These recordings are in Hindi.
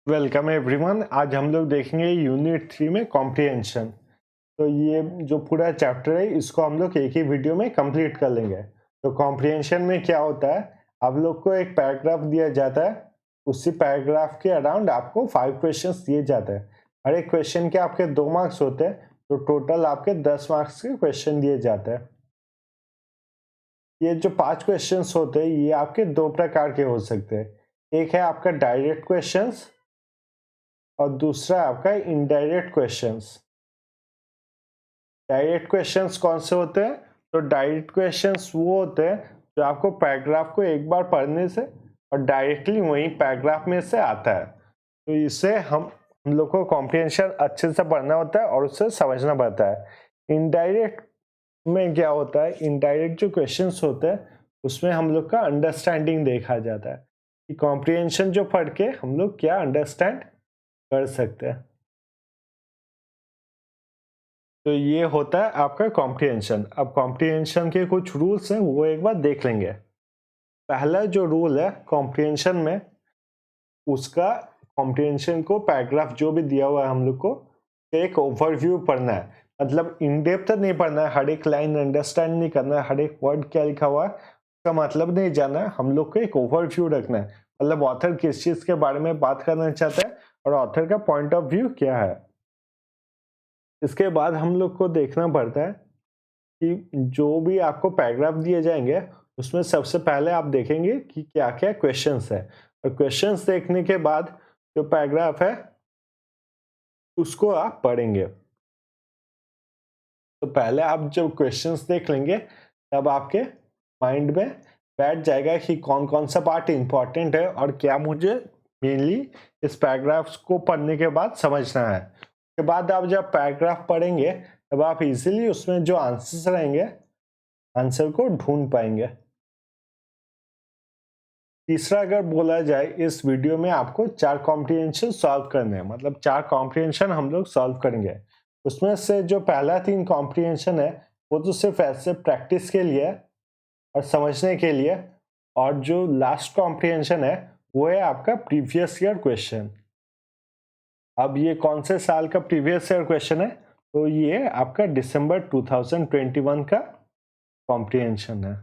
Welcome everyone. आज हम लोग देखेंगे यूनिट 3 में कॉम्प्रिहेंशन। तो ये जो पूरा चैप्टर है इसको हम लोग एक ही वीडियो में कंप्लीट कर लेंगे। तो कॉम्प्रिहेंशन में क्या होता है, आप लोग को एक पैराग्राफ दिया जाता है, उसी पैराग्राफ के अराउंड आपको 5 क्वेश्चंस दिए जाते हैं। हर एक क्वेश्चन के आपके 2 मार्क्स होते हैं, तो टोटल आपके 10 मार्क्स के क्वेश्चन दिए जाते हैं। ये जो 5 क्वेश्चंस होते हैं ये आपके 2 प्रकार के हो सकते हैं। एक है आपका डायरेक्ट क्वेश्चंस और दूसरा आपका इनडायरेक्ट क्वेश्चंस। डायरेक्ट क्वेश्चंस कौन से होते हैं? तो डायरेक्ट क्वेश्चंस वो होते हैं जो आपको पैराग्राफ को एक बार पढ़ने से और डायरेक्टली वही पैराग्राफ में से आता है। तो इससे हम लोग को कॉम्प्रिहेंशन अच्छे से पढ़ना होता है और उससे समझना पड़ता है। इनडायरेक्ट में क्या होता है, इनडायरेक्ट जो क्वेश्चंस होते हैं उसमें हम लोग का अंडरस्टैंडिंग देखा जाता है कि कॉम्प्रिहेंशन जो पढ़ के हम लोग क्या अंडरस्टैंड कर सकते हैं। तो ये होता है आपका कॉम्प्रिहेंशन। अब कॉम्प्रिहेंशन के कुछ रूल्स हैं वो एक बार देख लेंगे। पहला जो रूल है कॉम्प्रिहेंशन में, उसका कॉम्प्रिहेंशन को पैराग्राफ जो भी दिया हुआ है हम लोग को एक ओवरव्यू पढ़ना है। मतलब इन डेप्थ नहीं पढ़ना है, हर एक लाइन अंडरस्टैंड नहीं करना है, हर एक वर्ड क्या लिखा हुआ है उसका मतलब नहीं जानना है। हम लोग को एक ओवरव्यू रखना है, मतलब ऑथर किस चीज के बारे में बात करना चाहता है और ऑथर का पॉइंट ऑफ व्यू क्या है। इसके बाद हम लोग को देखना पड़ता है कि जो भी आपको पैराग्राफ दिए जाएंगे उसमें सबसे पहले आप देखेंगे कि क्या क्या क्वेश्चंस है, और क्वेश्चंस देखने के बाद जो पैराग्राफ है उसको आप पढ़ेंगे। तो पहले आप जब क्वेश्चंस देख लेंगे तब आपके माइंड में बैठ जाएगा कि कौन कौन सा पार्ट इंपॉर्टेंट है और क्या मुझे मेनली इस पैराग्राफ को पढ़ने के बाद समझना है। उसके बाद आप जब पैराग्राफ पढ़ेंगे तब आप इजीली उसमें जो आंसर्स रहेंगे आंसर को ढूंढ पाएंगे। तीसरा अगर बोला जाए, इस वीडियो में आपको 4 कॉम्प्रिहेंशन सॉल्व करने हैं, मतलब 4 कॉम्प्रिहेंशन हम लोग सॉल्व करेंगे। उसमें से जो पहला 3 कॉम्प्रिहेंशन है वो तो सिर्फ ऐसे प्रैक्टिस के लिए और समझने के लिए, और जो लास्ट कॉम्प्रिहेंशन है वो है आपका प्रीवियस ईयर क्वेश्चन। अब ये कौन से साल का प्रीवियस ईयर क्वेश्चन है? तो ये आपका दिसंबर 2021 का कॉम्प्रिहेंशन है।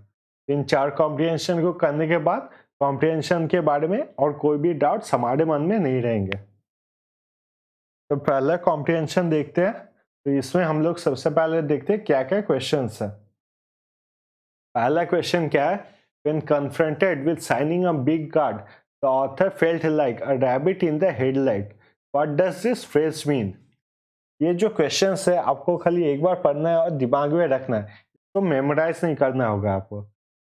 इन 4 कॉम्प्रिहेंशन को करने के बाद कॉम्प्रिहेंशन के बारे में और कोई भी डाउट्स हमारे मन में नहीं रहेंगे। तो पहला कॉम्प्रिहेंशन देखते हैं। तो इसमें हम लोग सबसे पहले देखते हैं क्या क्या क्वेश्चंस है। पहला क्वेश्चन क्या है? When confronted with signing a big card, the author felt like a rabbit in the headlight. What does this phrase mean? ये जो क्वेश्चंस है आपको खाली एक बार पढ़ना है और दिमाग में रखना है, तो मेमोराइज नहीं करना होगा आपको।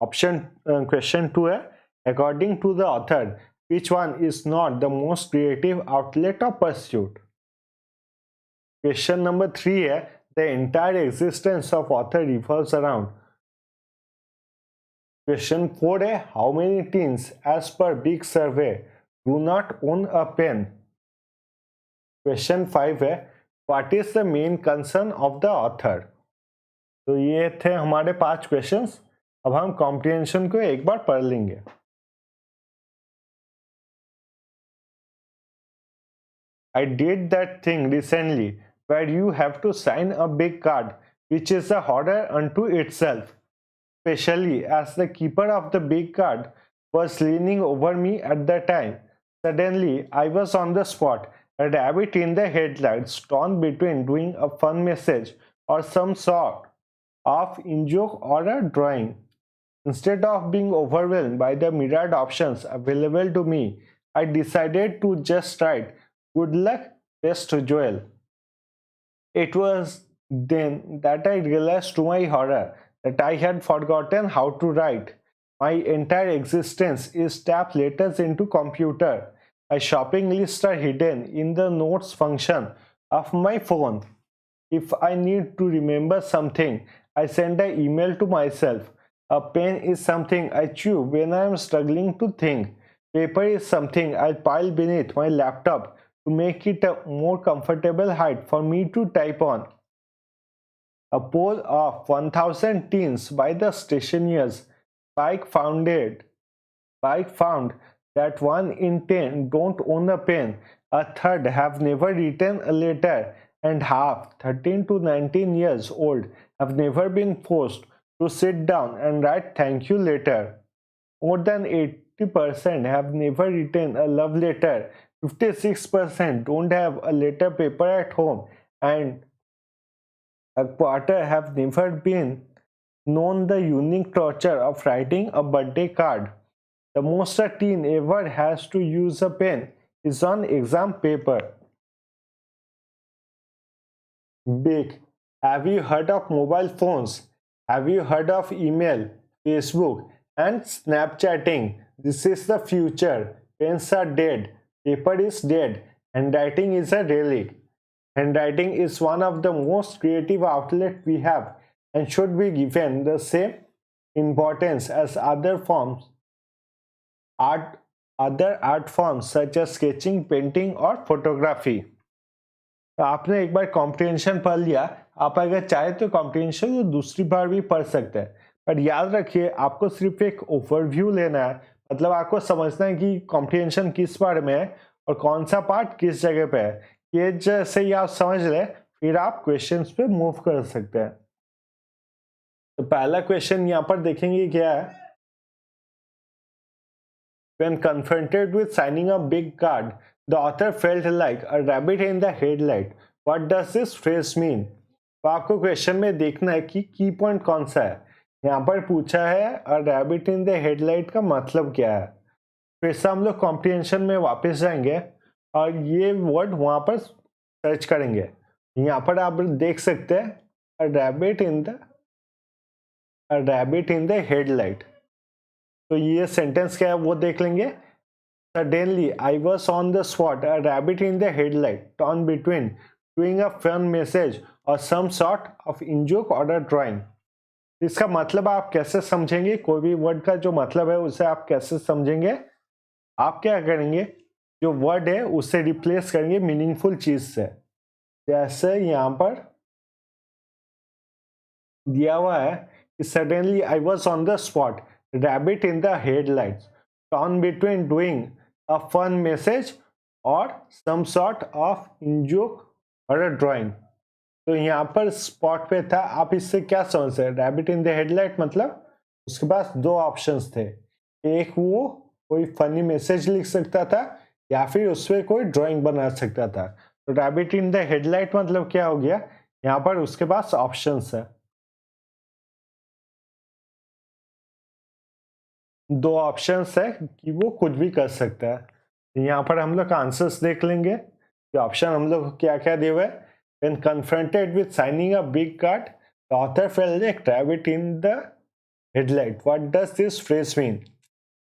ऑप्शन क्वेश्चन 2 है, according to the author which one is not the most creative outlet of pursuit. Question number 3 है, the entire existence of author revolves around. Question 4 है, how many teens as per big survey do not own a pen. Question 5 है, what is the main concern of the author. तो ये थे हमारे 5 क्वेश्चंस। अब हम कॉम्प्रिहेंशन को एक बार पढ़ लेंगे। I did that thing recently where you have to sign a big card, which is a horror unto itself, especially as the keeper of the big card was leaning over me at the time. Suddenly, I was on the spot, a rabbit in the headlights, torn between doing a fun message or some sort of in-joke or a drawing. Instead of being overwhelmed by the myriad options available to me, I decided to just write, "Good luck, best Joel." It was then that I realized to my horror that I had forgotten how to write. My entire existence is tap letters into computer. My shopping lists are hidden in the notes function of my phone. If I need to remember something, I send an email to myself. A pen is something I chew when I am struggling to think. Paper is something I pile beneath my laptop to make it a more comfortable height for me to type on. A poll of 1000 teens by the stationers Bike found that 1 in 10 don't own a pen, a third have never written a letter, and half, 13 to 19 years old, have never been forced to sit down and write thank you letter. More than 80% have never written a love letter, 56% don't have a letter paper at home, and a quarter have never been known the unique torture of writing a birthday card. The most a teen ever has to use a pen is on exam paper. Big. Have you heard of mobile phones? Have you heard of email, Facebook, and Snapchatting? This is the future. Pens are dead. Paper is dead. Handwriting is a relic. Handwriting is one of the most creative outlets we have and should be given the same importance as other art forms such as sketching, painting और photography. तो आपने एक बार कॉम्प्रिहेंशन पढ़ लिया, आप अगर चाहे तो कॉम्प्रिहेंशन को दूसरी बार भी पढ़ सकते हैं, पर याद रखिए आपको सिर्फ एक ओवरव्यू लेना है, मतलब आपको समझना है कि कॉम्प्रिहेंशन किस बारे में है और कौन सा पार्ट किस जगह पे है। ये जैसे ही आप समझ ले फिर आप क्वेश्चंस पे मूव कर सकते हैं। तो पहला क्वेश्चन यहाँ पर देखेंगे क्या है। When confronted with signing a big card, the author felt like a rabbit in the headlight. What does this phrase mean? तो आपको क्वेश्चन में देखना है कि की पॉइंट कौन सा है। यहाँ पर पूछा है a rabbit in the headlight का मतलब क्या है। फिर से हम लोग कॉम्प्रिहेंशन में वापस जाएंगे और ये वर्ड वहाँ पर सर्च करेंगे। यहाँ पर आप देख सकते हैं a rabbit in the headlight. तो ये सेंटेंस क्या है वो देख लेंगे। Suddenly, I was on the spot, a rabbit in the headlight, torn between doing a fun message or some sort of in-joke or a drawing. इसका मतलब आप कैसे समझेंगे, कोई भी वर्ड का जो मतलब है उसे आप कैसे समझेंगे। आप क्या करेंगे, जो वर्ड है उसे रिप्लेस करेंगे मीनिंगफुल चीज से। जैसे यहाँ पर दिया हुआ है कि suddenly I was on the spot, rabbit in the headlights, torn between doing a fun message or some sort of in-joke or a drawing. तो यहाँ पर स्पॉट पे था, आप इससे क्या समझ सकते हैं। रैबिट इन द हेडलाइट मतलब उसके पास दो ऑप्शंस थे, एक वो कोई फनी मैसेज लिख सकता था या फिर उसपे कोई ड्राइंग बना सकता था। तो रैबिट इन द हेडलाइट मतलब क्या हो गया, यहाँ पर उसके पास ऑप्शंस है, दो ऑप्शंस है कि वो कुछ भी कर सकता है। यहाँ पर हम लोग आंसर्स देख लेंगे कि ऑप्शन हम लोग क्या क्या दिए हुए। When confronted with signing a big card, the author felt like rabbit in the headlight. What does this phrase mean?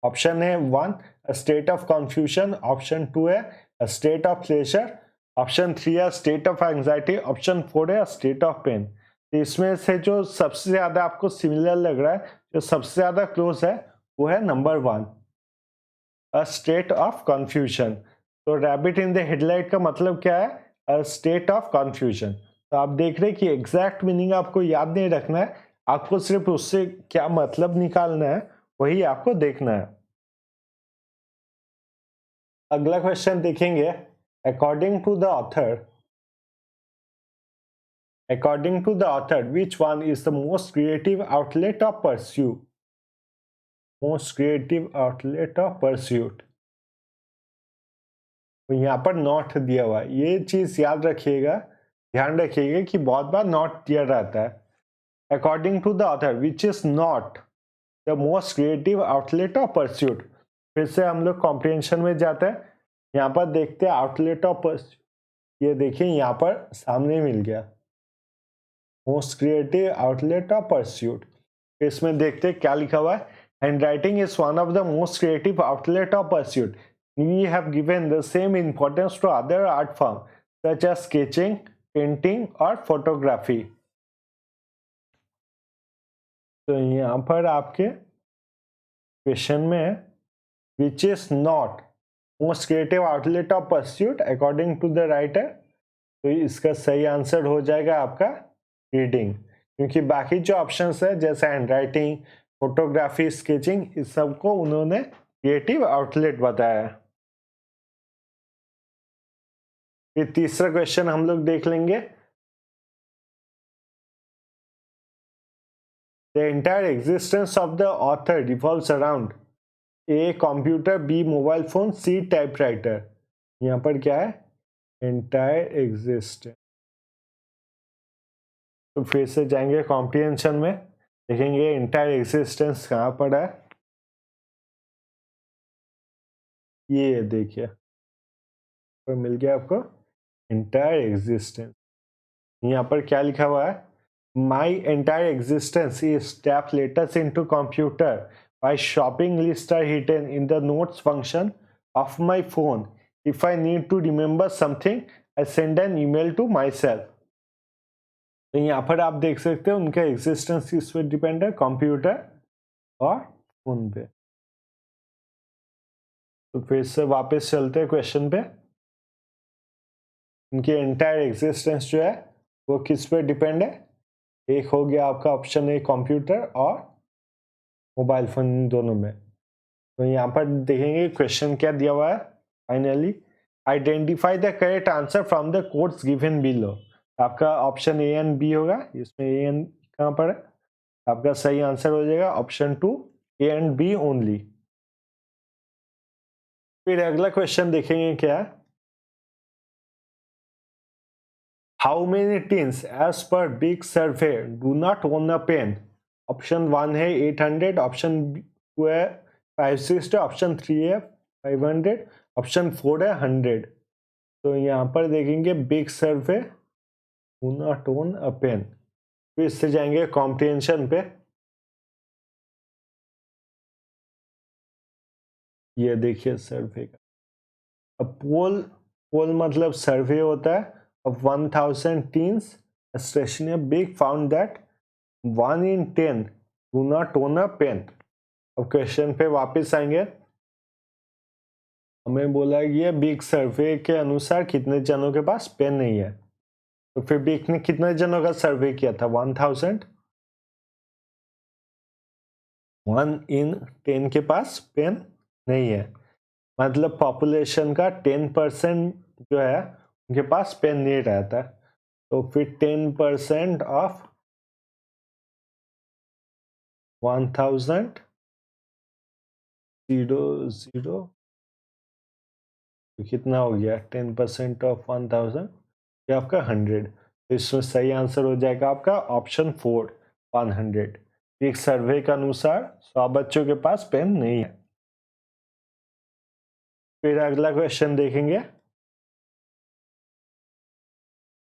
Option है 1 a state of confusion, option 2 है a state of pleasure, option 3 है state of anxiety, ऑप्शन 4 है state of pain। तो इसमें से जो सबसे ज्यादा आपको सिमिलर लग रहा है, जो सबसे ज्यादा क्लोज है वो है number 1 a state of confusion. तो रैबिट इन द हेडलाइट का मतलब क्या है, अ स्टेट ऑफ कंफ्यूजन। तो आप देख रहे हैं कि एग्जैक्ट मीनिंग आपको याद नहीं रखना है, आपको सिर्फ उससे क्या मतलब निकालना है वही आपको देखना है। अगला क्वेश्चन देखेंगे। According to the author which one is the most creative outlet of pursuit. तो यहाँ पर नॉट दिया हुआ है, ये चीज याद रखिएगा, ध्यान रखिएगा कि बहुत बार नॉट दिया रहता है। According to the author which is not the most creative outlet of pursuit. फिर से हम लोग कॉम्प्रिहेंशन में जाते हैं, यहाँ पर देखते हैं आउटलेट ऑफ परस्यूट। ये देखिए यहाँ पर सामने मिल गया most creative outlet of pursuit. इसमें देखते हैं क्या लिखा हुआ है। Handwriting is one of the most creative outlet of pursuit. We have given the same importance to other art forms such as sketching, painting or photography. तो यहाँ पर आपके क्वेश्चन में which is not most creative outlet of pursuit according to the writer, तो इसका सही आंसर हो जाएगा आपका रीडिंग, क्योंकि बाकी जो ऑप्शंस है जैसे हैंड राइटिंग, फोटोग्राफी, स्केचिंग, इस सबको उन्होंने क्रिएटिव आउटलेट बताया है। फिर तीसरा क्वेश्चन हम लोग देख लेंगे। The entire existence of the author revolves around A computer, B mobile phone, C typewriter. यहाँ पर क्या है? Entire existence. तो फिर से जाएंगे कॉम्प्रिहेंशन में, देखेंगे एंटायर एग्जिस्टेंस कहाँ पर है। ये देखिए पर मिल गया आपको एंटायर एग्जिस्टेंस। यहाँ पर क्या लिखा हुआ है? My entire existence is tap latest into computer by shopping list are hidden in the notes function of my phone. If I need to remember something I send an email to myself. तो यहाँ पर आप देख सकते हो उनका एग्जिस्टेंस किस पे डिपेंड है? कंप्यूटर और फोन पे। तो फिर से वापस चलते हैं क्वेश्चन पे। उनकी एंटायर एग्जिस्टेंस जो है वो किस पे डिपेंड है? एक हो गया आपका ऑप्शन ए कंप्यूटर और मोबाइल फोन, दोनों में। तो यहाँ पर देखेंगे क्वेश्चन क्या दिया हुआ है। Finally identify the correct answer from the codes given below. आपका ऑप्शन ए एंड बी होगा। इसमें ए एंड कहाँ पर है? आपका सही आंसर हो जाएगा option 2, A and B only. फिर अगला क्वेश्चन देखेंगे क्या है। How many teens as per big survey do not own a pen? Option 1 है 800, ऑप्शन 2 है 560, ऑप्शन 3 है 500, ऑप्शन 4 है 100। तो यहाँ पर देखेंगे big survey do not own a pen. फिर इससे जाएंगे कॉम्प्रिहेंशन पे। ये देखिए सर्वे का। अब पोल, पोल मतलब सर्वे होता है। of 1000 teens, a stationery big found that 1 in 10 do not own a pen. अब क्वेश्चन पे वापस आएंगे। हमें बोला ये बिग सर्वे के अनुसार कितने जनों के पास पेन नहीं है। तो फिर बिग ने कितने जनों का सर्वे किया था? 1000। 1 in 10 के पास पेन नहीं है, मतलब पॉपुलेशन का 10% जो है उनके पास पेन नहीं रहता। तो फिर 10% ऑफ 1000 0 तो कितना हो गया? 10% ऑफ 1000 ये आपका 100। तो इसमें सही आंसर हो जाएगा आपका ऑप्शन 4, 100। एक सर्वे के अनुसार 100 बच्चों के पास पेन नहीं है। फिर अगला क्वेश्चन देखेंगे।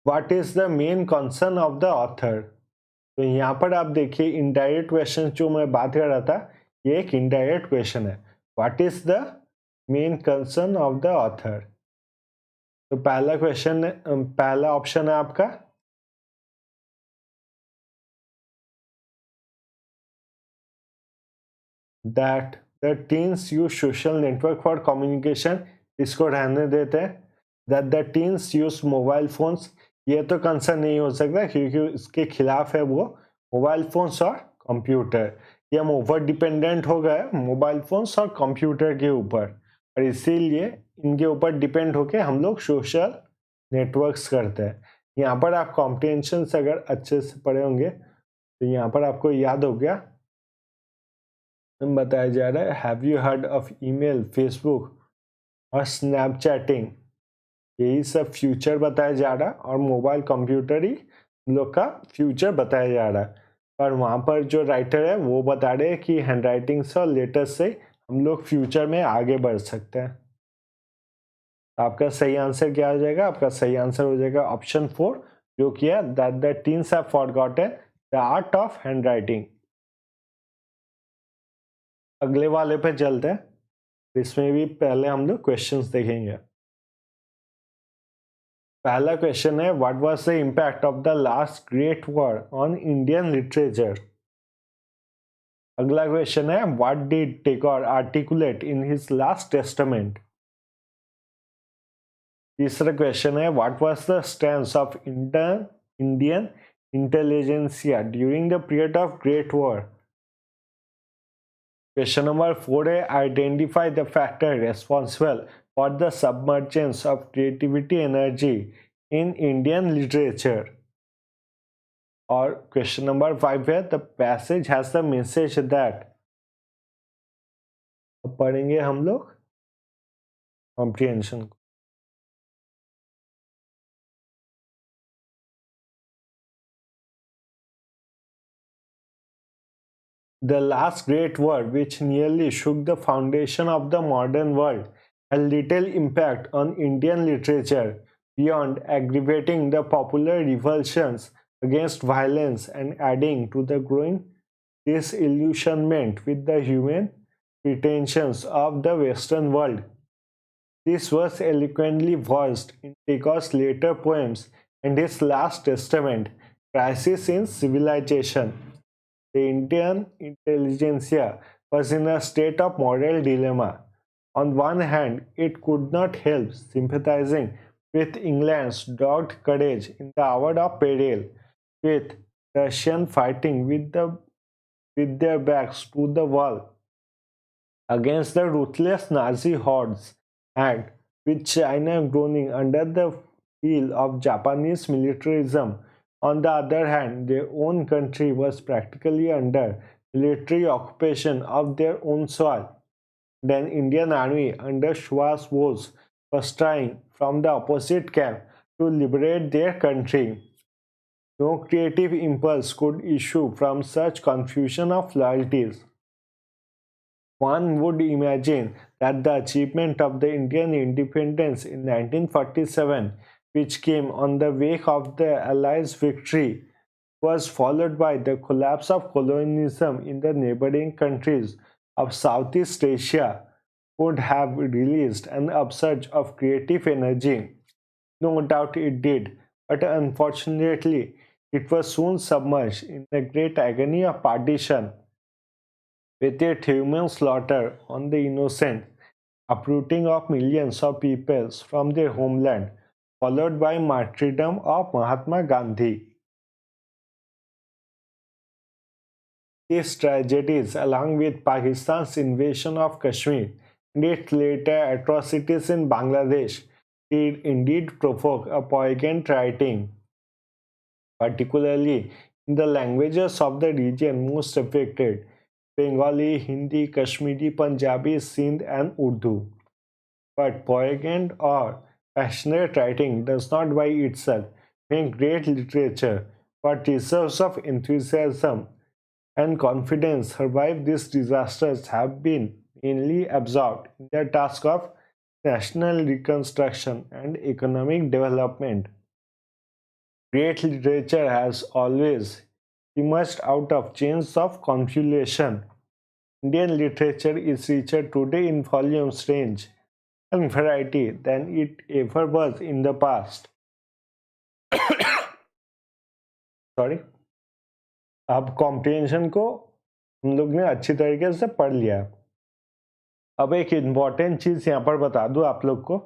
What is the main concern of the author? तो यहाँ पर आप देखिए इनडायरेक्ट क्वेश्चन जो मैं बात कर रहा था, ये एक इनडायरेक्ट क्वेश्चन है। What is the main concern of the author? तो पहला क्वेश्चन, पहला ऑप्शन है आपका that the teens use social network for communication, इसको रहने देते हैं। That the teens use mobile phones, ये तो कंसर्न नहीं हो सकता क्योंकि इसके खिलाफ है वो मोबाइल फोन्स और कंप्यूटर। ये हम ओवर डिपेंडेंट हो गए मोबाइल फोन्स और कंप्यूटर के ऊपर, और इसीलिए इनके ऊपर डिपेंड होके हम लोग सोशल नेटवर्क्स करते हैं। यहाँ पर आप कॉम्प्रिहेंशन अगर अच्छे से पढ़े होंगे तो यहाँ पर आपको याद हो गया, बताया जा रहा है have you heard of email, Facebook और स्नैपचैटिंग, यही सब फ्यूचर बताया जा रहा है और मोबाइल कंप्यूटर ही लोग का फ्यूचर बताया जा रहा है। पर वहाँ पर जो राइटर है वो बता रहे हैं कि हैंडराइटिंग से और लेटर से हम लोग फ्यूचर में आगे बढ़ सकते हैं। आपका सही आंसर क्या हो जाएगा? आपका सही आंसर हो जाएगा ऑप्शन 4, जो कि है that the teens have forgotten the art of handwriting. अगले वाले पे चलते हैं। इसमें भी पहले हम लोग क्वेश्चंस देखेंगे। पहला क्वेश्चन है what was the impact of the last great war on Indian literature. अगला क्वेश्चन है what did Tagore articulate in his last testament. तीसरा क्वेश्चन है what was the stance of Indian intelligentsia during the period of great war. Question number 4 identify the factor responsible for the submergence of creativity energy in Indian literature. और क्वेश्चन नंबर 5 है the passage has the message that, पढ़ेंगे हम लोग कॉम्प्रिहेंशन को। The last great war, which nearly shook the foundation of the modern world, had little impact on Indian literature beyond aggravating the popular revulsions against violence and adding to the growing disillusionment with the human pretensions of the Western world. This was eloquently voiced in Tagor's later poems and his last testament, Crisis in Civilization. The Indian intelligentsia was in a state of moral dilemma. On one hand, it could not help sympathizing with England's dogged courage in the hour of peril, with Russian fighting with their backs to the wall against the ruthless Nazi hordes, and with China groaning under the heel of Japanese militarism. On the other hand, their own country was practically under military occupation of their own soil. The Indian army under Subhash Bose was trying from the opposite camp to liberate their country. No creative impulse could issue from such confusion of loyalties. One would imagine that the achievement of the Indian independence in 1947, which came on the wake of the Allies' victory, was followed by the collapse of colonialism in the neighboring countries of Southeast Asia, would have released an upsurge of creative energy. No doubt it did, but unfortunately, it was soon submerged in the great agony of partition, with its human slaughter on the innocent, uprooting of millions of peoples from their homeland, followed by martyrdom of Mahatma Gandhi. These tragedies, along with Pakistan's invasion of Kashmir and its later atrocities in Bangladesh, did indeed provoke a poignant writing, particularly in the languages of the region most affected: Bengali, Hindi, Kashmiri, Punjabi, Sindh, and Urdu. But poignant or passionate writing does not by itself make great literature, but reserves of enthusiasm and confidence survive these disasters have been mainly absorbed in the task of national reconstruction and economic development. Great literature has always emerged out of chains of confabulation. Indian literature is richer today in volumes, range, and variety than it ever was in the past. Sorry, अब कॉम्प्रिहेंशन को हम लोग ने अच्छी तरीके से पढ़ लिया। अब एक इम्पॉर्टेंट चीज़ यहाँ पर बता दूँ आप लोग को,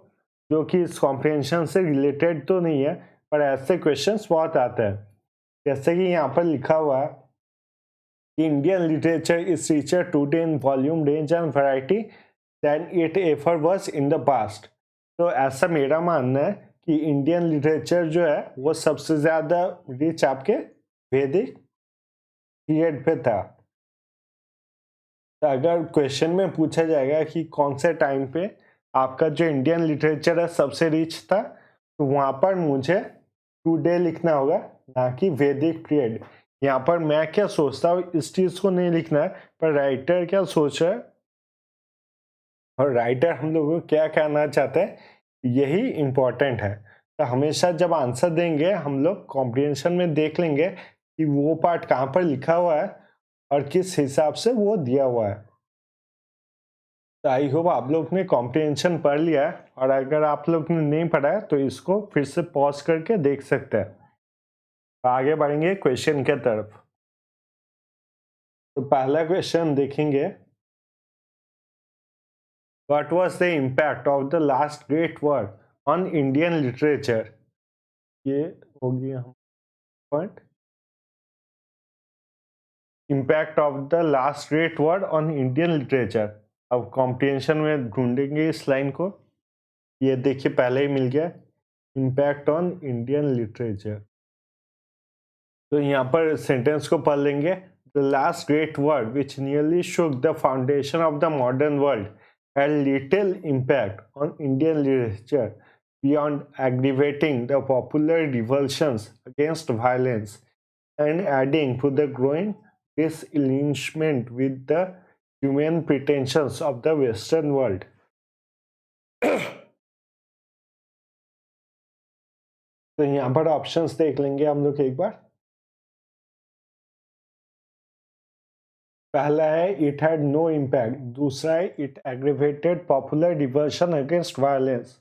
जो कि इस कॉम्प्रिहेंशन से रिलेटेड तो नहीं है, पर ऐसे क्वेश्चंस बहुत आते हैं। जैसे कि यहाँ पर लिखा हुआ है कि Indian literature is richer today in volume, range and variety than it ever was in the past. तो ऐसा मेरा मानना है कि इंडियन लिटरेचर जो है वो सबसे ज़्यादा रिच आपके वैदिक पीरियड पे था। तो अगर क्वेश्चन में पूछा जाएगा कि कौन से टाइम पे आपका जो इंडियन लिटरेचर है सबसे रिच था, तो वहाँ पर मुझे टुडे लिखना होगा, ना कि वैदिक पीरियड। यहाँ पर मैं क्या सोचता हूँ इस चीज़ को नहीं लिखना है, पर राइटर क्या सोच रहा है और राइटर हम लोगों को क्या कहना चाहते हैं, यही इम्पोर्टेंट है। तो हमेशा जब आंसर देंगे हम लोग कॉम्प्रिहेंशन में देख लेंगे कि वो पार्ट कहाँ पर लिखा हुआ है और किस हिसाब से वो दिया हुआ है। तो आई होप आप लोग ने कॉम्प्रिहेंशन पढ़ लिया है, और अगर आप लोग ने नहीं पढ़ा है तो इसको फिर से पॉज करके देख सकते हैं। आगे बढ़ेंगे क्वेश्चन के तरफ। तो पहला क्वेश्चन देखेंगे, what was the impact of the last great war on Indian literature. ये हो गया point. Impact of the last great war on Indian literature. अब कॉम्प्रिहेंशन में ढूंढेंगे इस लाइन को। ये देखिए पहले ही मिल गया, इम्पैक्ट ऑन इंडियन लिटरेचर। तो यहाँ पर सेंटेंस को पढ़ लेंगे। The last great war which nearly shook the foundation of the modern world had little impact on Indian literature beyond aggravating the popular revulsions against violence and adding to the growing disillusionment with the human pretensions of the Western world. तो यहाँ पर ऑप्शंस देख लेंगे हम लोग एक बार। पहला है इट हैड नो इम्पैक्ट, दूसरा है it aggravated popular diversion against violence,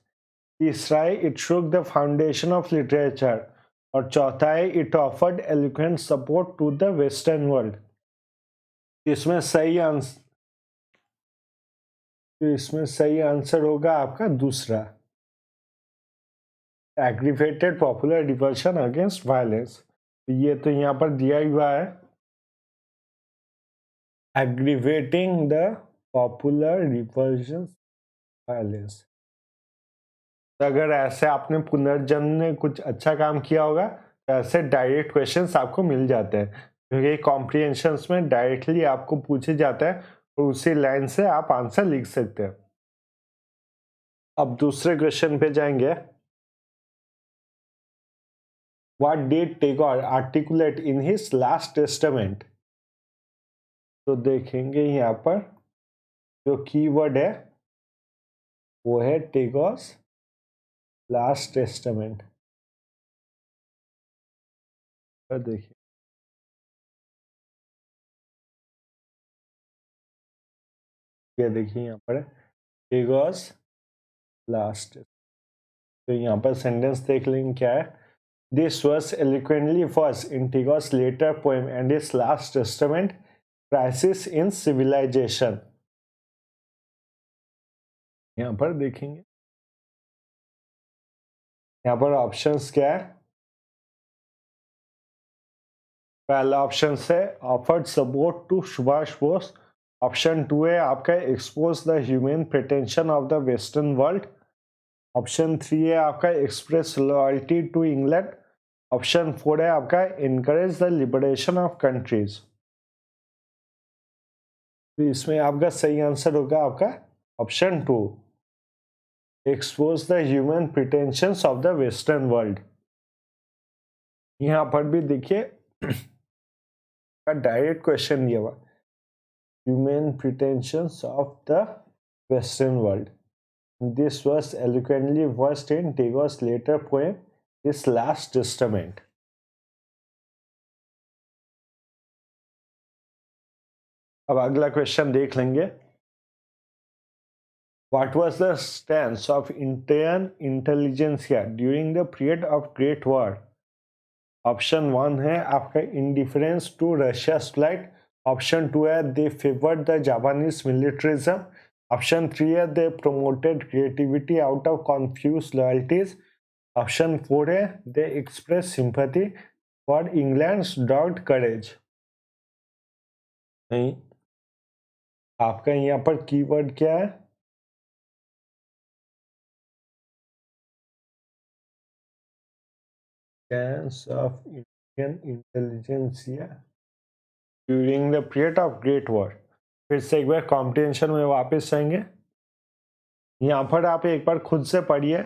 तीसरा है it shook the foundation of literature, और चौथा है it offered eloquent support to the western world. इसमें सही आंसर होगा आपका दूसरा, aggravated popular diversion against violence. ये तो यहाँ पर दिया हुआ है, aggravating the popular revulsions violence। अगर ऐसे आपने पुनर्जन्म में कुछ अच्छा काम किया होगा तो ऐसे डायरेक्ट क्वेश्चंस आपको मिल जाते हैं, क्योंकि कॉम्प्रिहेंशंस में डायरेक्टली आपको पूछे जाता है और उसी लाइन से आप आंसर लिख सकते हैं। अब दूसरे क्वेश्चन पे जाएंगे। What did Tagore articulate in his last testament? तो देखेंगे यहाँ पर जो कीवर्ड है वो है टेगोर्स लास्ट टेस्टामेंट। देखिए ये देखिए यहाँ पर टेगोर्स लास्ट। तो यहाँ पर सेंटेंस देख लेंगे क्या है। This was eloquently first in Tagore's later poem and his last testament, Crisis in Civilization। यहाँ पर देखेंगे, यहाँ पर ऑप्शंस क्या है। पहला ऑप्शन से offered support to Subhash Bose, option 2 है आपका expose the human pretension of the western world, option 3 है आपका express loyalty to England, option 4 है आपका encourage the liberation of countries. तो इसमें आपका सही आंसर होगा आपका option 2, expose the human pretensions of the western world. यहाँ पर भी देखिए डायरेक्ट क्वेश्चन दिया हुआ, human pretensions of the western world. This was eloquently voiced in Tagore's later poem, His Last Testament। अब अगला क्वेश्चन देख लेंगे। What was the stance of Indian intelligentsia during the period of Great War? Option 1 है आपका indifference to Russia's plight, option 2 है they favored the Japanese militarism, option 3 है they promoted creativity out of confused loyalties, option 4 है they expressed sympathy for England's dogged courage। नहीं, आपका यहाँ पर कीवर्ड क्या है। Stance of Indian intelligentsia during the period of Great War। फिर से एक बार कॉम्प्रिहेंशन में वापस जाएंगे। यहाँ पर आप एक बार खुद से पढ़िए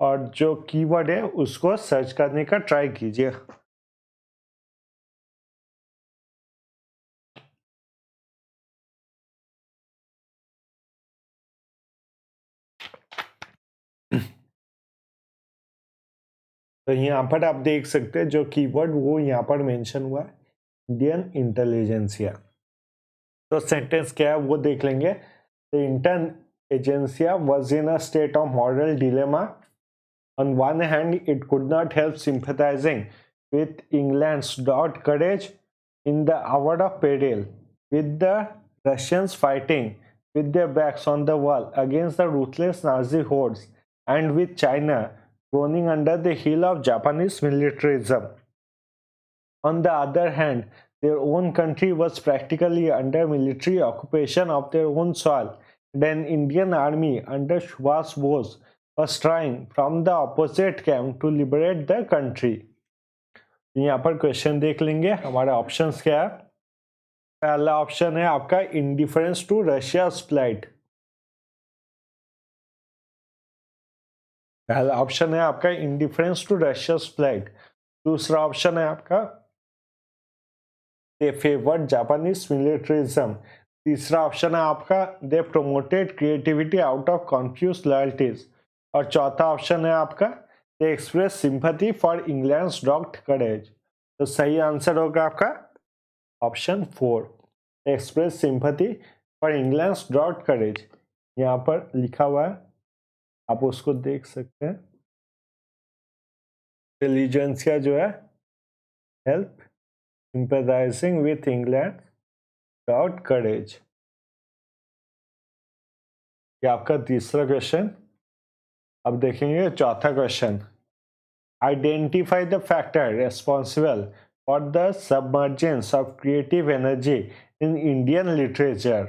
और जो कीवर्ड है उसको सर्च करने का ट्राई कीजिए। तो यहाँ पर आप देख सकते हैं जो कीवर्ड वो यहाँ पर मेंशन हुआ है, इंडियन इंटेलिजेंसिया। तो सेंटेंस क्या है वो देख लेंगे। द इंडियन एजेंसिया was in a state of moral dilemma. On one hand, it could not help sympathizing with England's dogged courage in the hour of peril, with the Russians fighting with their backs on the wall against the ruthless Nazi hordes, and with China groaning under the heel of Japanese militarism. On the other hand, their own country was practically under military occupation of their own soil. Then Indian army under Subhash Bose was trying from the opposite camp to liberate the country. यहाँ पर क्वेश्चन देख लेंगे हमारा ऑप्शंस क्या है। पहला ऑप्शन है आपका इंडिफरेंस टू रशिया's plight। पहला ऑप्शन है आपका इंडिफरेंस टू रशिया's plight। दूसरा ऑप्शन है आपका दे फेवर्ड जापानीज मिलिटरिज्म। तीसरा ऑप्शन है आपका they promoted creativity out of confuse loyalties. और चौथा ऑप्शन है आपका they express sympathy for England's dogged courage. तो सही आंसर होगा आपका option 4, express sympathy for England's dogged courage. यहाँ पर लिखा हुआ है, आप उसको देख सकते हैं। इंटेलिजेंसिया जो है help sympathizing with England without courage। ये आपका तीसरा क्वेश्चन। अब देखेंगे चौथा question. Identify the factor responsible for the submergence of creative energy in Indian literature.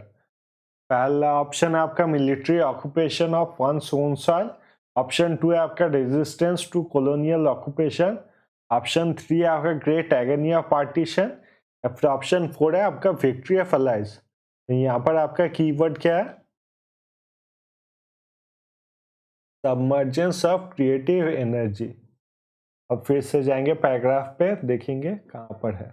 पहला ऑप्शन है आपका military occupation of one's own soil. Option 2 है आपका resistance to colonial occupation. Option 3 है आपका ग्रेट एगनी ऑफ पार्टीशन। या फिर ऑप्शन 4 है आपका विक्ट्री ऑफ अलाइज। तो यहाँ पर आपका कीवर्ड क्या है? Submergence of creative energy. अब फिर से जाएंगे पैराग्राफ पे, देखेंगे कहाँ पर है।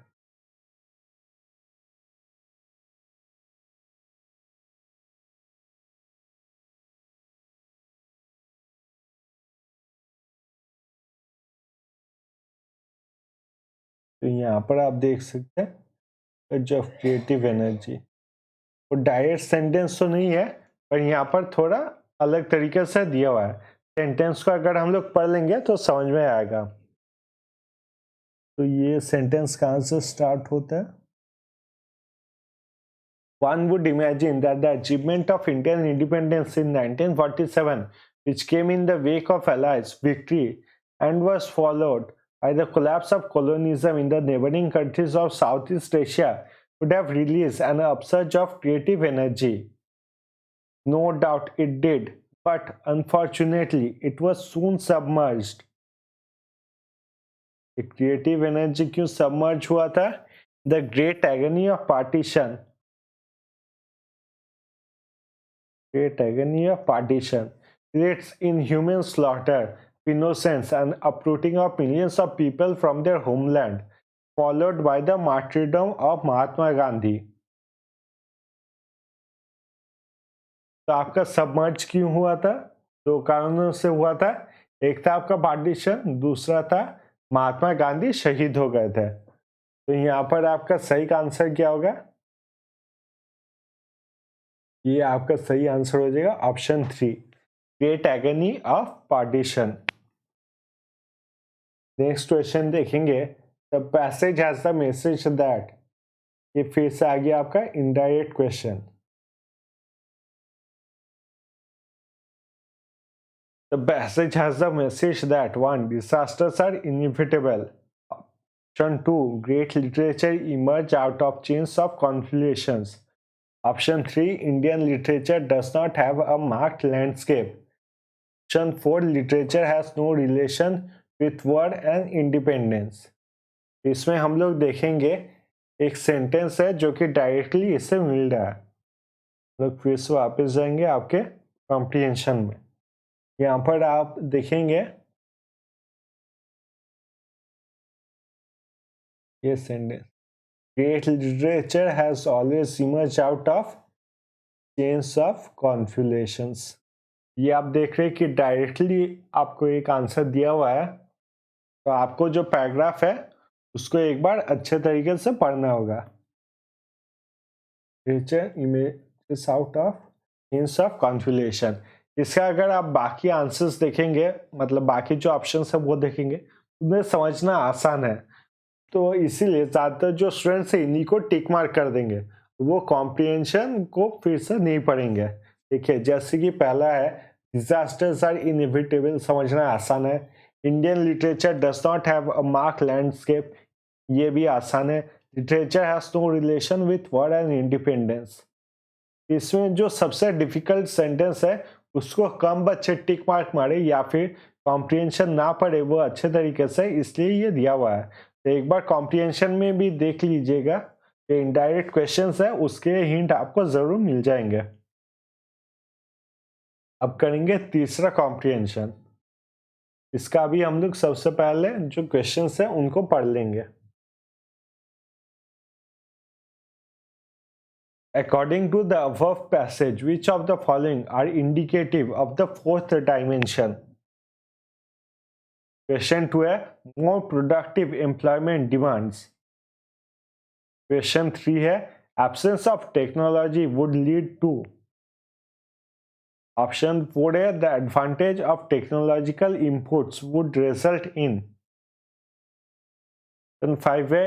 तो यहाँ पर आप देख सकते हैं जो क्रिएटिव एनर्जी, वो डायरेक्ट सेंटेंस तो नहीं है, पर यहाँ पर थोड़ा अलग तरीके से दिया हुआ है। सेंटेंस को अगर हम लोग पढ़ लेंगे तो समझ में आएगा। तो ये सेंटेंस कहाँ से स्टार्ट होता है? One would imagine that the achievement of Indian independence in 1947, which came in the wake of Allies' victory and was followed by the collapse of colonialism in the neighboring countries of Southeast Asia, would have released an upsurge of creative energy. No doubt it did, but unfortunately it was soon submerged. Creative energy क्यों सबमर्ज हुआ था? The great agony of partition. Great agony of partition, its inhuman slaughter, innocence, and uprooting of millions of people from their homeland, followed by the martyrdom of Mahatma Gandhi. तो आपका सबमर्ज क्यों हुआ था? दो कारणों से हुआ था। एक था आपका पार्टीशन, दूसरा था महात्मा गांधी शहीद हो गए थे। तो यहाँ पर आपका सही आंसर क्या होगा? ये आपका सही आंसर हो जाएगा option 3, great agony of partition. Next question देखेंगे, the passage has the message that. ये फिर से आ गया आपका indirect question. The passage has the message that 1, disasters are inevitable. Option 2, great literature emerge out of chains of confabulations. Option 3, Indian literature does not have a marked landscape. Option 4, literature has no relation with war and independence. इसमें हम लोग देखेंगे एक सेंटेंस है जो कि डायरेक्टली इससे मिल रहा है। लोग फिर से वापस जाएंगे आपके कॉम्प्रिहेंशन में। यहाँ पर आप देखेंगे ये sentence, Great literature has always emerged out of chains of confabulations. ये आप देख रहे हैं कि डायरेक्टली आपको एक आंसर दिया हुआ है, तो आपको जो पैराग्राफ है उसको एक बार अच्छे तरीके से पढ़ना होगा। Literature emerges out of chains of confabulation। इसका अगर आप बाकी आंसर्स देखेंगे, मतलब बाकी जो ऑप्शंस है वो देखेंगे, तो उन्हें समझना आसान है। तो इसीलिए ज़्यादातर जो स्टूडेंट्स हैं इन्हीं को टिक मार्क कर देंगे, वो कॉम्प्रिहेंशन को फिर से नहीं पढ़ेंगे। देखिए जैसे कि पहला है डिजास्टर्स आर इनएविटेबल, समझना आसान है। Indian literature does not have a mark landscape, ये भी आसान है। Literature has no relation with word and independence. इसमें जो सबसे डिफिकल्ट सेंटेंस है उसको कम बच्चे टिक मार्क मारे या फिर कॉम्प्रिहेंशन ना पढ़े वो अच्छे तरीके से, इसलिए ये दिया हुआ है। तो एक बार कॉम्प्रिहेंशन में भी देख लीजिएगा, जो इनडायरेक्ट क्वेश्चंस है उसके हिंट आपको जरूर मिल जाएंगे। अब करेंगे तीसरा कॉम्प्रिहेंशन। इसका भी हम लोग सबसे पहले जो क्वेश्चंस है उनको पढ़ लेंगे। According to the above passage, which of the following are indicative of the fourth dimension? Question 2 है more productive employment demands. Question 3 है absence of technology would lead to. Option 4 है the advantage of technological inputs would result in. Option 5 है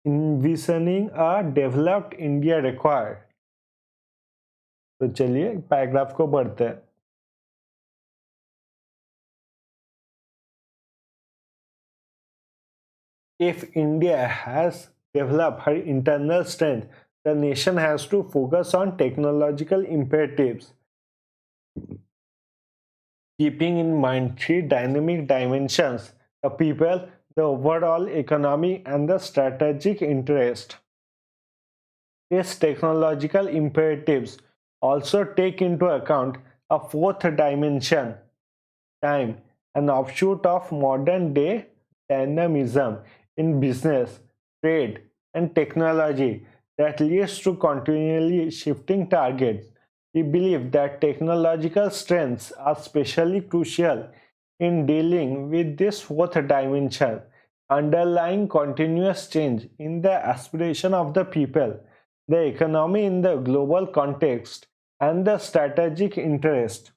envisioning a developed India required. तो चलिए पैराग्राफ को पढ़ते हैं। If India has developed her internal strength, the nation has to focus on technological imperatives, keeping in mind three dynamic dimensions: the people, the overall economy, and the strategic interest. These technological imperatives also take into account a fourth dimension, time, an offshoot of modern day dynamism in business, trade, and technology that leads to continually shifting targets. We believe that technological strengths are especially crucial in dealing with this fourth dimension, underlying continuous change in the aspiration of the people, the economy in the global context, and the strategic interest.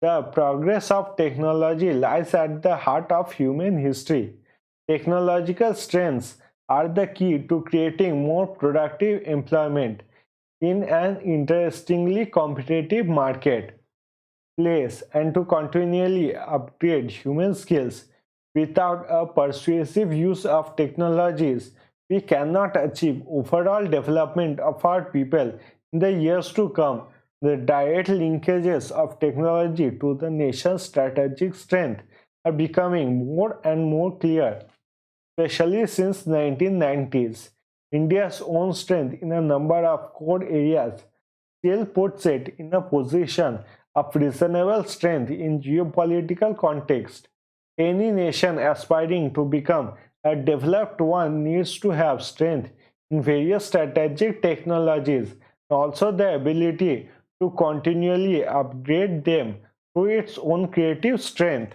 The progress of technology lies at the heart of human history. Technological strengths are the key to creating more productive employment in an interestingly competitive market place and to continually upgrade human skills. Without a persuasive use of technologies, we cannot achieve overall development of our people in the years to come. The direct linkages of technology to the nation's strategic strength are becoming more and more clear, especially since 1990s. India's own strength in a number of core areas still puts it in a position of reasonable strength in geopolitical context. Any nation aspiring to become a developed one needs to have strength in various strategic technologies and also the ability to continually upgrade them through its own creative strength.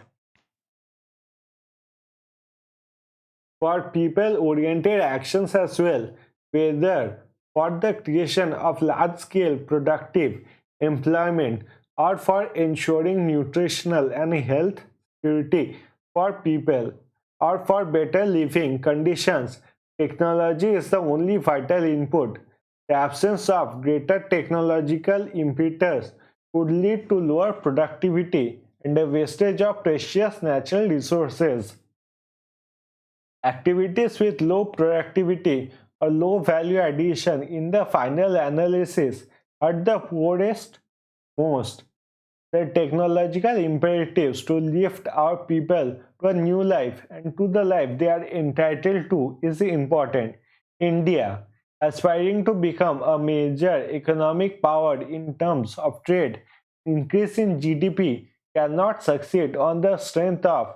For people-oriented actions as well, whether for the creation of large-scale productive employment or for ensuring nutritional and health security for people or for better living conditions, technology is the only vital input. The absence of greater technological impetus could lead to lower productivity and a wastage of precious natural resources. Activities with low productivity or low value addition in the final analysis are the poorest most. The technological imperatives to lift our people to a new life and to the life they are entitled to is important. India, aspiring to become a major economic power in terms of trade, increase in GDP cannot succeed on the strength of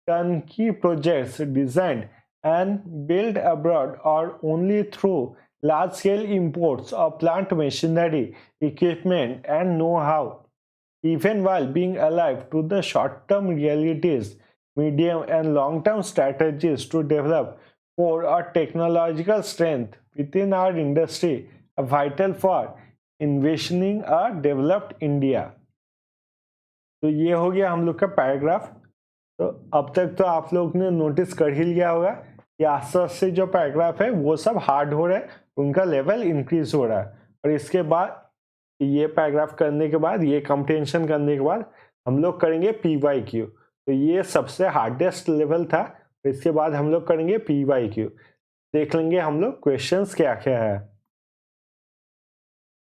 turnkey projects designed and built abroad or only through large-scale imports of plant machinery, equipment, and know-how. Even while being alive to the short-term realities, medium and long-term strategies to develop core or technological strength within our industry are vital for envisioning a developed India. तो ये हो गया हम लोग का पैराग्राफ। तो अब तक तो आप लोग ने नोटिस कर ही लिया होगा कि आस्ते आस्ते जो पैराग्राफ है वो सब हार्ड हो रहा है, उनका लेवल इंक्रीज हो रहा है। और इसके बाद ये पैराग्राफ करने के बाद, ये कॉम्प्रिहेंशन करने के बाद हम लोग करेंगे PYQ। तो ये सबसे हार्डेस्ट लेवल था। इसके बाद हम लोग करेंगे PYQ। देख लेंगे हम लोग क्वेश्चंस क्या क्या है।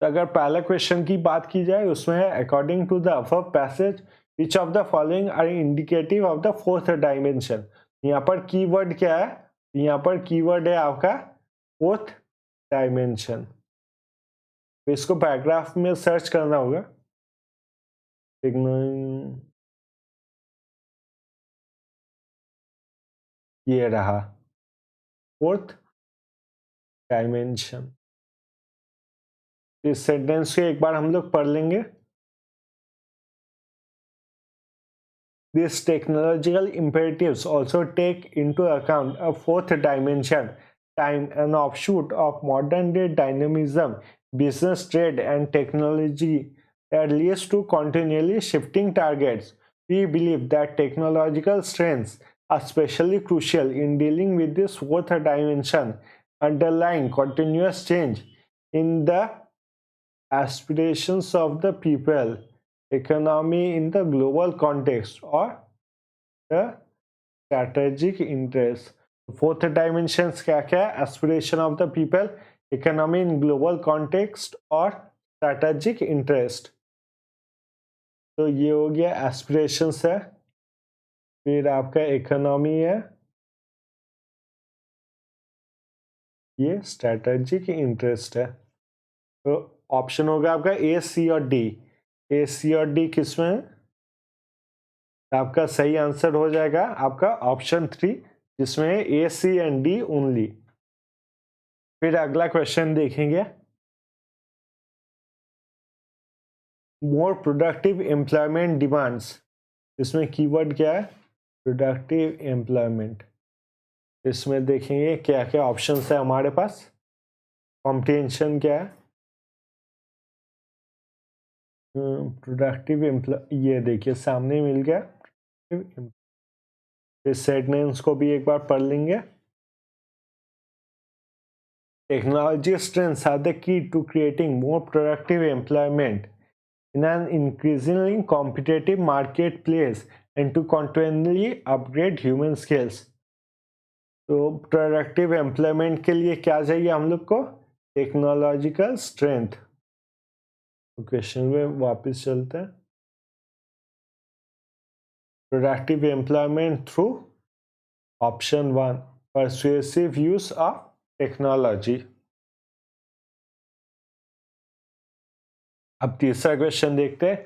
तो अगर पहला क्वेश्चन की बात की जाए उसमें है according to the above passage which of the following are indicative of the fourth dimension. यहाँ पर कीवर्ड क्या है, यहाँ पर कीवर्ड है आपका फोर्थ डायमेंशन। तो इसको पैराग्राफ में सर्च करना होगा। ये रहा फोर्थ डायमेंशन। इस सेंटेंस को एक बार हम लोग पढ़ लेंगे। These technological imperatives also take into account a fourth dimension, time, an offshoot of modern day dynamism, business, trade, and technology that leads to continually shifting targets. We believe that technological strengths are especially crucial in dealing with this fourth dimension, underlying continuous change in the aspirations of the people, economy in the global context, or the strategic interest. Fourth dimensions क्या क्या है? Aspiration of the people, economy in global context और strategic interest. तो ये हो गया aspirations है, फिर आपका economy है, ये strategic interest है। तो ऑप्शन होगा आपका ए, सी और डी। ए, सी और डी किसमें है? आपका सही आंसर हो जाएगा आपका ऑप्शन 3, जिसमें ए, सी एंड डी ओनली। फिर अगला क्वेश्चन देखेंगे, मोर प्रोडक्टिव एम्प्लॉयमेंट डिमांड्स। इसमें कीवर्ड क्या है? Productive employment. इसमें देखेंगे क्या क्या ऑप्शंस है हमारे पास। कॉम्प्रिहेंशन क्या है? प्रोडक्टिव एम्प्लॉय, ये देखिए सामने मिल गया। इस सेंटेंस को भी एक बार पढ़ लेंगे। Technology strengths are the key to creating more productive employment in an increasingly competitive marketplace and to continually upgrade human skills. तो प्रोडक्टिव एम्प्लॉयमेंट के लिए क्या चाहिए हम लोग को? Technological strength. क्वेश्चन में वापस चलते हैं। Productive employment through option 1, persuasive use of technology. अब तीसरा क्वेश्चन देखते हैं,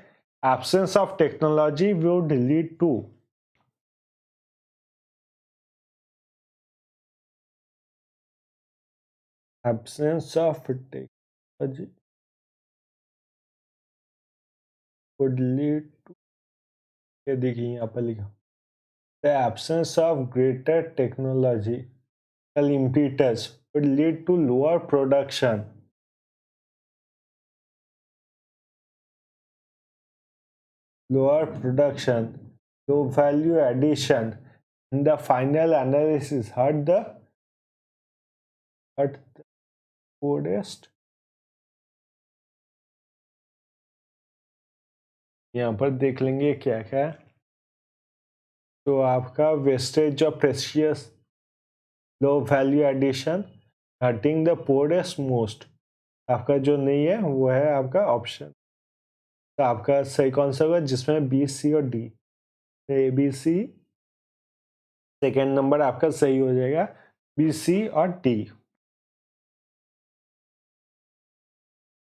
absence of technology would lead to. Absence of technology would lead to, ये देखिए यहाँ पर लिखा, the absence of greater technological impetus would lead to lower production, low value addition. In the final analysis, hurt the poorest. यहाँ पर देख लेंगे क्या क्या है। तो आपका wastage of precious, low value addition, hurting the poorest most. आपका जो नहीं है वो है आपका ऑप्शन। तो आपका सही कौन सा होगा जिसमें बी, सी और डी? ए, बी, सी। सेकेंड नंबर आपका सही हो जाएगा बी, सी और डी।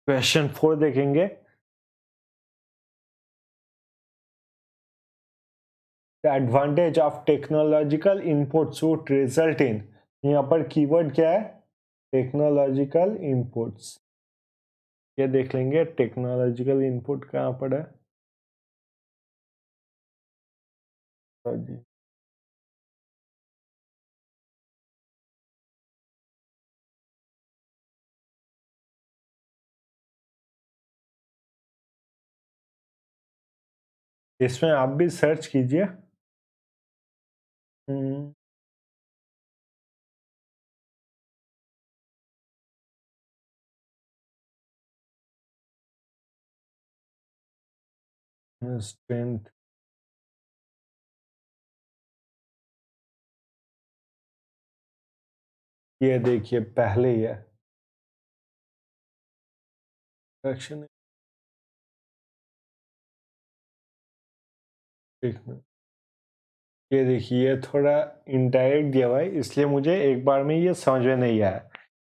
क्वेश्चन 4 देखेंगे, the advantage of technological inputs would result in. यहाँ पर कीवर्ड क्या है? Technological inputs. ये देख लेंगे टेक्नोलॉजिकल इनपुट कहाँ पर है। तो जी इसमें आप भी सर्च कीजिए। स्ट्रेंथ, ये देखिए पहले ही है एक्शन। ये देखिए ये थोड़ा इनडायरेक्ट दिया हुआ है, इसलिए मुझे एक बार में ये समझ में नहीं आया।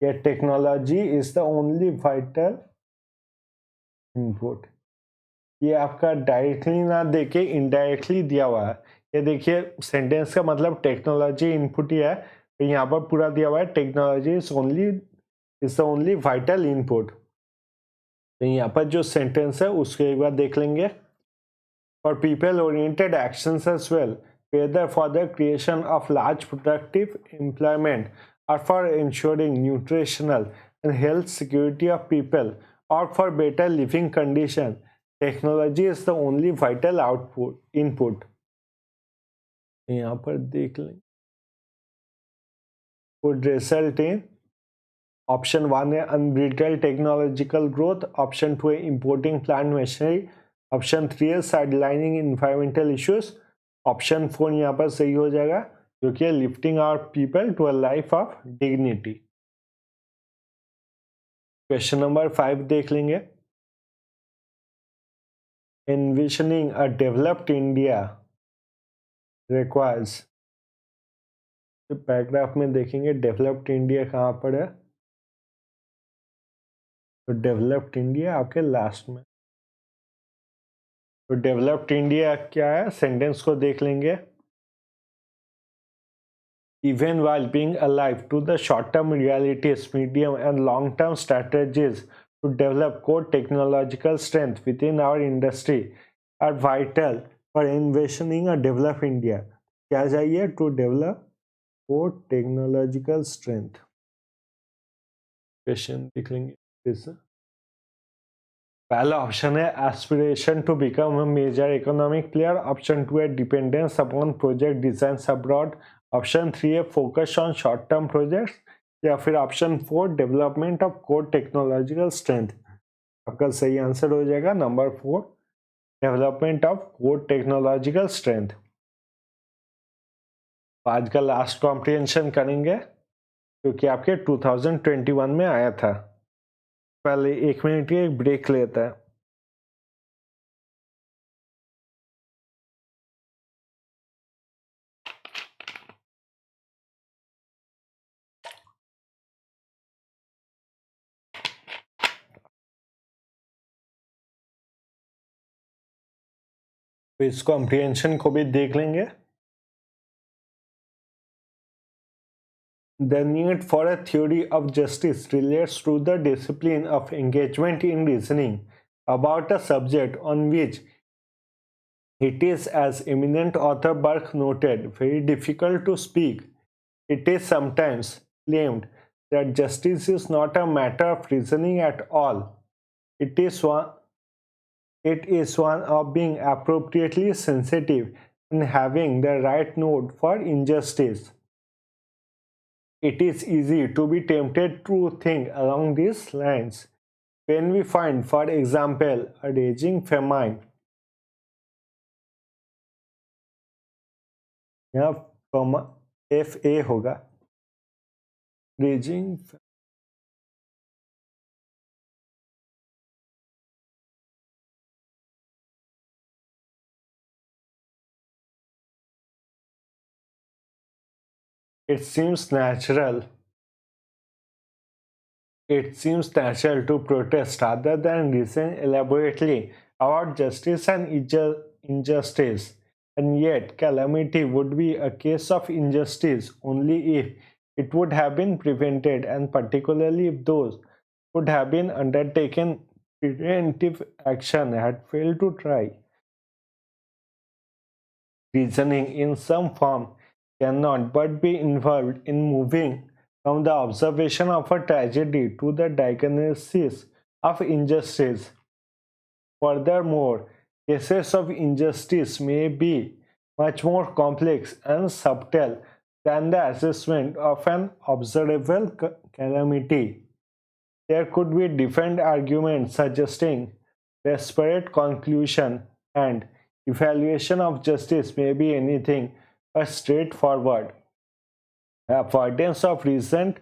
ये technology is the only vital input, ये आपका डायरेक्टली ना देके इनडायरेक्टली दिया हुआ है। ये देखिए सेंटेंस का मतलब टेक्नोलॉजी इनपुट ही है, तो यहाँ पर पूरा दिया हुआ है technology is the only vital input. तो यहाँ पर जो सेंटेंस है उसको एक बार देख लेंगे। For people-oriented actions as well, whether for the creation of large productive employment or for ensuring nutritional and health security of people or for better living condition, technology is the only vital input. यहाँ पर देख लें would result in option 1 है unbridled technological growth, option 2 है importing plant machinery, ऑप्शन 3 है साइडलाइनिंग इन्वायरमेंटल इश्यूज, ऑप्शन 4 यहाँ पर सही हो जाएगा जो कि lifting our people to a life of dignity. Question number 5 देख लेंगे। Envisioning a developed India requires, paragraph में देखेंगे डेवलप्ड इंडिया कहाँ पर है, तो डेवलप्ड इंडिया आपके लास्ट में। तो डेवलप्ड इंडिया क्या है, सेंटेंस को देख लेंगे। Even while being alive to the short-term realities, medium and long-term strategies to develop core technological strength within our industry are vital for envisioning a developed India. क्या चाहिए? To develop core technological strength. Question देख लेंगे। पहला ऑप्शन है aspiration to become a major economic player, option 2 है dependence upon project design abroad, option 3 है focus on short term projects, या फिर option 4 development of core technological strength. आपका सही आंसर हो जाएगा number 4 development of core technological strength. आज का लास्ट कॉम्प्रिहेंशन करेंगे जो कि आपके 2021 में आया था। पहले 1 मिनट की एक ब्रेक लेता है। तो इस कॉम्प्रिहेंशन को भी देख लेंगे। The need for a theory of justice relates to the discipline of engagement in reasoning about a subject on which it is, as eminent author Burke noted, very difficult to speak. It is sometimes claimed that justice is not a matter of reasoning at all. It is one of being appropriately sensitive and having the right note for injustice. It is easy to be tempted to think along these lines when we find, for example, a raging famine. यहाँ FA होगा raging. It seems natural. It seems natural to protest rather than reason elaborately about justice and injustice. And yet, calamity would be a case of injustice only if it would have been prevented, and particularly if those would have been undertaken preventive action had failed to try. Reasoning in some form cannot but be involved in moving from the observation of a tragedy to the diagnosis of injustice. Furthermore, cases of injustice may be much more complex and subtle than the assessment of an observable calamity. There could be different arguments suggesting disparate conclusion, and evaluation of justice may be anything but straightforward. Avoidance of reason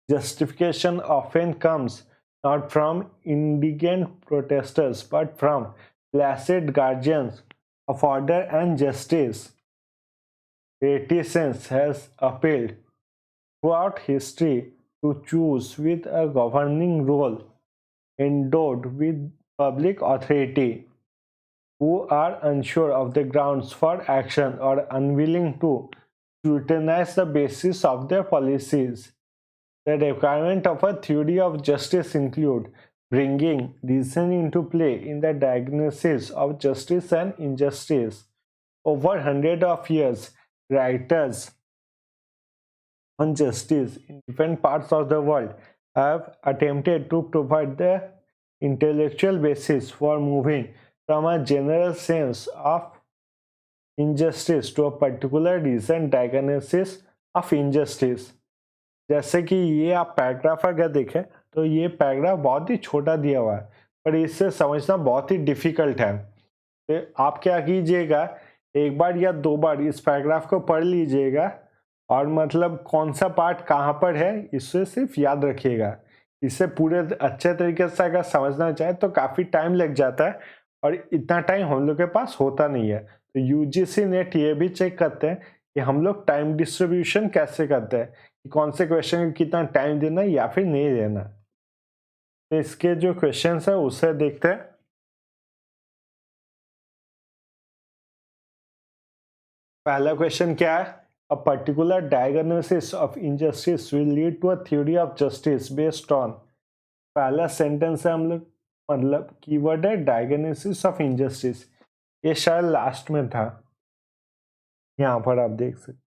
Justification often comes not from indigent protesters but from placid guardians of order and justice. Reticence has appealed throughout history to choose with a governing role endowed with public authority, who are unsure of the grounds for action or unwilling to scrutinize the basis of their policies. The requirement of a theory of justice include bringing reason into play in the diagnosis of justice and injustice. Over hundreds of years, writers on justice in different parts of the world have attempted to provide the intellectual basis for moving from a general sense of injustice to a particular reason diagnosis of injustice. जैसे कि ये आप पैराग्राफ अगर देखें तो ये पैराग्राफ बहुत ही छोटा दिया हुआ है, पर इससे समझना बहुत ही डिफिकल्ट है। तो आप क्या कीजिएगा, एक बार या दो बार इस पैराग्राफ को पढ़ लीजिएगा और मतलब कौन सा पार्ट कहाँ पर है इससे सिर्फ याद रखिएगा। इससे पूरे अच्छे तरीके से अगर समझना चाहे तो काफ़ी टाइम लग जाता है और इतना टाइम हम लोग के पास होता नहीं है। तो यूजीसी नेट ये भी चेक करते हैं कि हम लोग टाइम डिस्ट्रीब्यूशन कैसे करते हैं, कि कौन से क्वेश्चन को कितना टाइम देना या फिर नहीं देना। तो इसके जो क्वेश्चन है उसे देखते हैं। पहला क्वेश्चन क्या है, a particular diagnosis of injustice will lead to a theory of justice based on. पहला सेंटेंस है हम लोग मतलब कीवर्ड है डायग्नोसिस ऑफ इनजस्टिस, ये शायद लास्ट में था, यहाँ पर आप देख सकते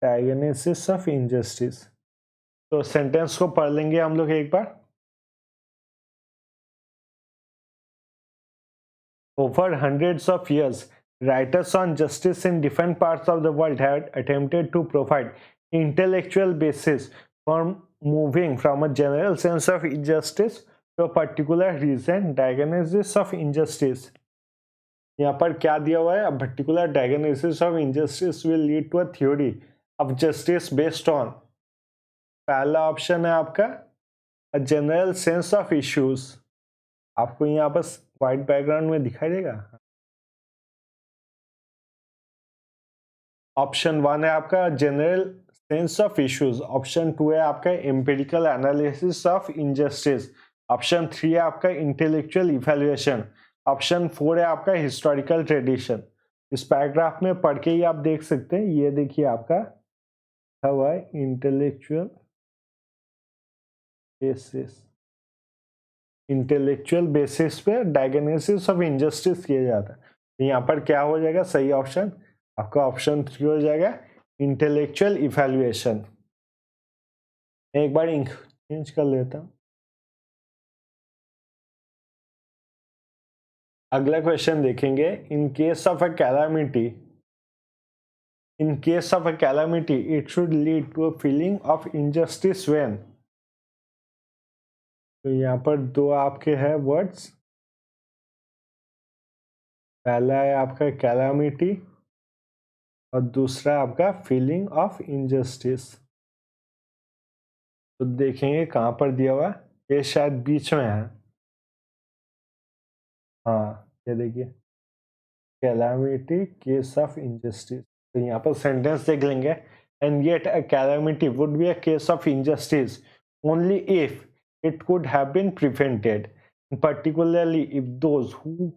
डायग्नोसिस ऑफ इनजस्टिस। तो सेंटेंस को पढ़ लेंगे हम लोग एक बार। Over hundreds of years, writers on justice in different parts of the world had attempted to provide intellectual basis for moving from a general sense of injustice to a particular reason diagnosis of injustice. यहाँ पर क्या दिया हुआ है, a particular diagnosis of injustice will lead to a theory of justice based on। पहला ऑप्शन है आपका a general sense of issues, आपको यहाँ पर व्हाइट बैकग्राउंड में दिखाई देगा। ऑप्शन 1 है आपका general sense of issues, option 2 है आपका empirical analysis of injustice, option 3 है आपका इंटेलेक्चुअल इवैल्यूएशन, ऑप्शन 4 है आपका हिस्टोरिकल ट्रेडिशन। इस पैराग्राफ में पढ़ के ही आप देख सकते हैं, ये देखिए आपका हुआ है इंटेलेक्चुअल बेसिस, इंटेलेक्चुअल बेसिस पे डायग्नोसिस ऑफ इनजस्टिस किया जाता है। यहाँ पर क्या हो जाएगा, सही ऑप्शन आपका ऑप्शन 3 हो जाएगा, इंटेलेक्चुअल इवैल्यूएशन। एक बार इंक चेंज कर लेता हूँ। अगला क्वेश्चन देखेंगे, in case of a calamity, in case of a calamity it should lead to a feeling of injustice when. तो यहाँ पर दो आपके हैं वर्ड्स, पहला है आपका कैलामिटी और दूसरा आपका फीलिंग ऑफ इनजस्टिस। तो देखेंगे कहाँ पर दिया हुआ, ये शायद बीच में है। हाँ ये देखिए कैलामिटी केस ऑफ इनजस्टिस। तो यहाँ पर सेंटेंस देख लेंगे, and yet a calamity would be a case of injustice only if it could have been prevented, particularly if those who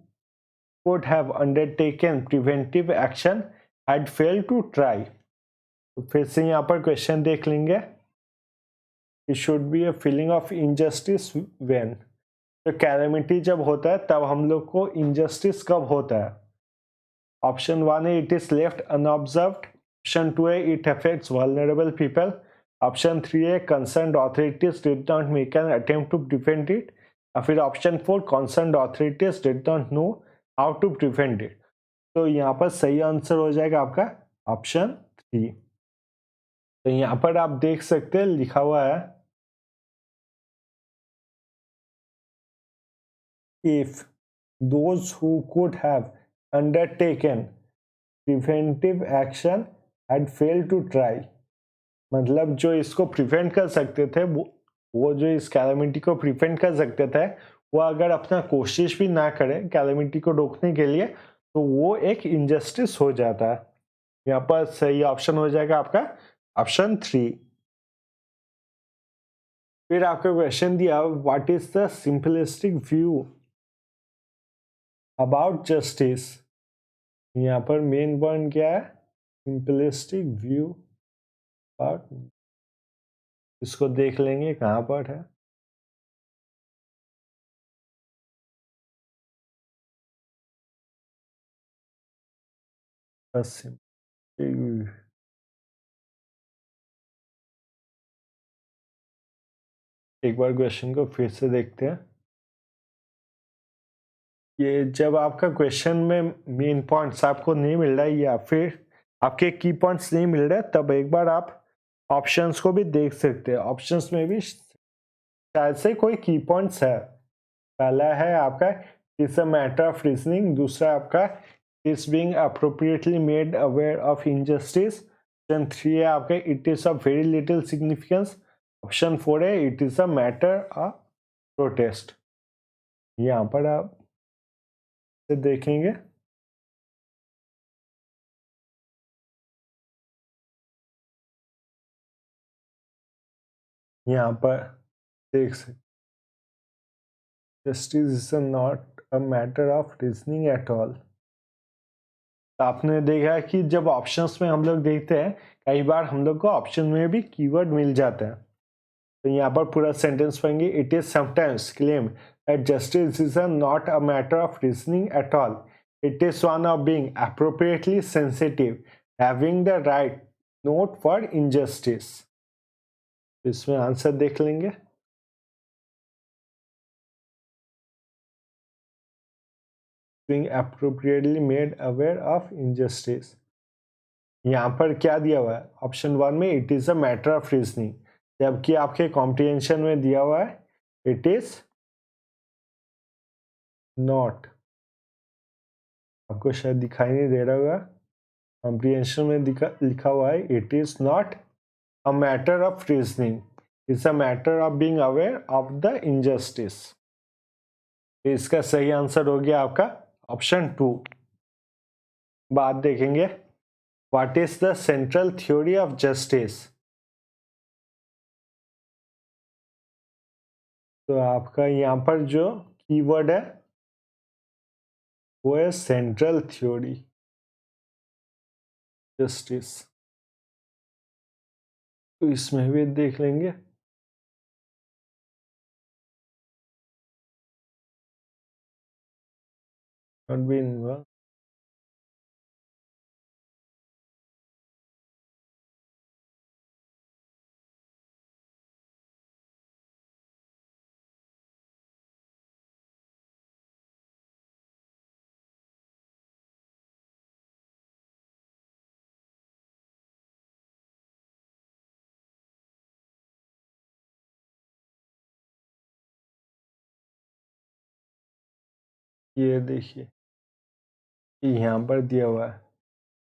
could have undertaken preventive action had failed to try। तो फिर से यहाँ पर क्वेश्चन देख लेंगे, it should be a feeling of injustice when। तो कैलेमिटी जब होता है तब हम लोग को इनजस्टिस कब होता है। ऑप्शन 1 है it is left unobserved, option 2 है it affects vulnerable people, option 3 है concerned authorities did not make an attempt to prevent it, या फिर option 4 concerned authorities did not know how to prevent it. तो यहाँ पर सही आंसर हो जाएगा आपका ऑप्शन 3। तो यहाँ पर आप देख सकते हैं लिखा हुआ है, if those who could have undertaken preventive action had failed to try। मतलब जो इसको प्रिवेंट कर सकते थे वो जो इस कैलामिटी को प्रिवेंट कर सकते थे, वो अगर अपना कोशिश भी ना करें कैलामिटी को रोकने के लिए, तो वो एक इनजस्टिस हो जाता है। यहाँ पर सही ऑप्शन हो जाएगा आपका ऑप्शन 3। फिर आपका क्वेश्चन दिया, what is the simplistic view about justice. यहाँ पर मेन पॉइंट क्या है, सिंपलिस्टिक व्यू अबाउट, इसको देख लेंगे कहाँ पर है। एक बार क्वेश्चन को फिर से देखते हैं। ये जब आपका क्वेश्चन में मेन पॉइंट्स आपको नहीं मिल रहा है या फिर आपके की पॉइंट्स नहीं मिल रहे, तब एक बार आप ऑप्शंस को भी देख सकते हैं। ऑप्शंस में भी शायद से कोई की पॉइंट्स है। पहला है आपका it's a matter of reasoning, दूसरा आपका is being appropriately made aware of injustice, option 3 है आपका it is of very little significance, option 4 है it is a matter of protest. यहाँ पर आप देखेंगे यहाँ पर देख सकते, justice is not a matter of reasoning at all. आपने देखा कि जब ऑप्शंस में हम लोग देखते हैं, कई बार हम लोग को ऑप्शन में भी कीवर्ड मिल जाता है। तो यहाँ पर पूरा सेंटेंस पढ़ेंगे, it is sometimes claim that justice is not a matter of reasoning at all, it is one of being appropriately sensitive, having the right note for injustice. इसमें आंसर देख लेंगे। being appropriately made aware of injustice। यहाँ पर क्या दिया हुआ है, ऑप्शन 1 में it is a matter of reasoning, जबकि आपके कॉम्प्रिहेंशन में दिया हुआ है इट इज नॉट। आपको शायद दिखाई नहीं दे रहा होगा, कॉम्प्रिहेंशन में लिखा हुआ है it is not a matter of reasoning, it's a matter of being aware of the injustice. इसका सही आंसर हो गया आपका ऑप्शन 2। बात देखेंगे, what is the central theory of justice. तो आपका यहाँ पर जो कीवर्ड है वो है सेंट्रल थ्योरी जस्टिस। तो इसमें भी देख लेंगे। Not be involved। ये देखिए यहाँ पर दिया हुआ है,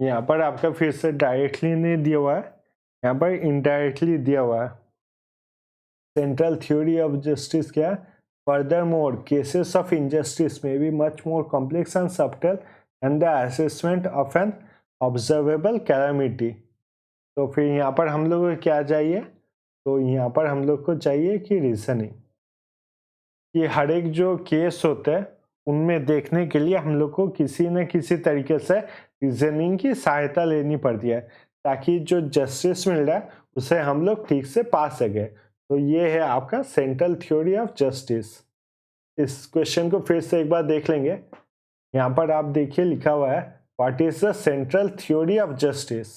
यहाँ पर आपका फिर से डायरेक्टली नहीं दिया हुआ है, यहाँ पर इनडायरेक्टली दिया हुआ है। सेंट्रल थ्योरी ऑफ जस्टिस क्या है, furthermore cases of injustice may be much more complex and subtle than the assessment of an observable calamity। तो फिर यहाँ पर हम लोग को क्या चाहिए, तो यहाँ पर हम लोग को चाहिए कि रीजनिंग, कि हर एक जो केस होते हैं उनमें देखने के लिए हम लोग को किसी न किसी तरीके से रीजनिंग की सहायता लेनी पड़ती है, ताकि जो जस्टिस मिल रहा है उसे हम लोग ठीक से पा सके। तो ये है आपका सेंट्रल थ्योरी ऑफ जस्टिस। इस क्वेश्चन को फिर से एक बार देख लेंगे। यहाँ पर आप देखिए लिखा हुआ है what is the central theory of justice.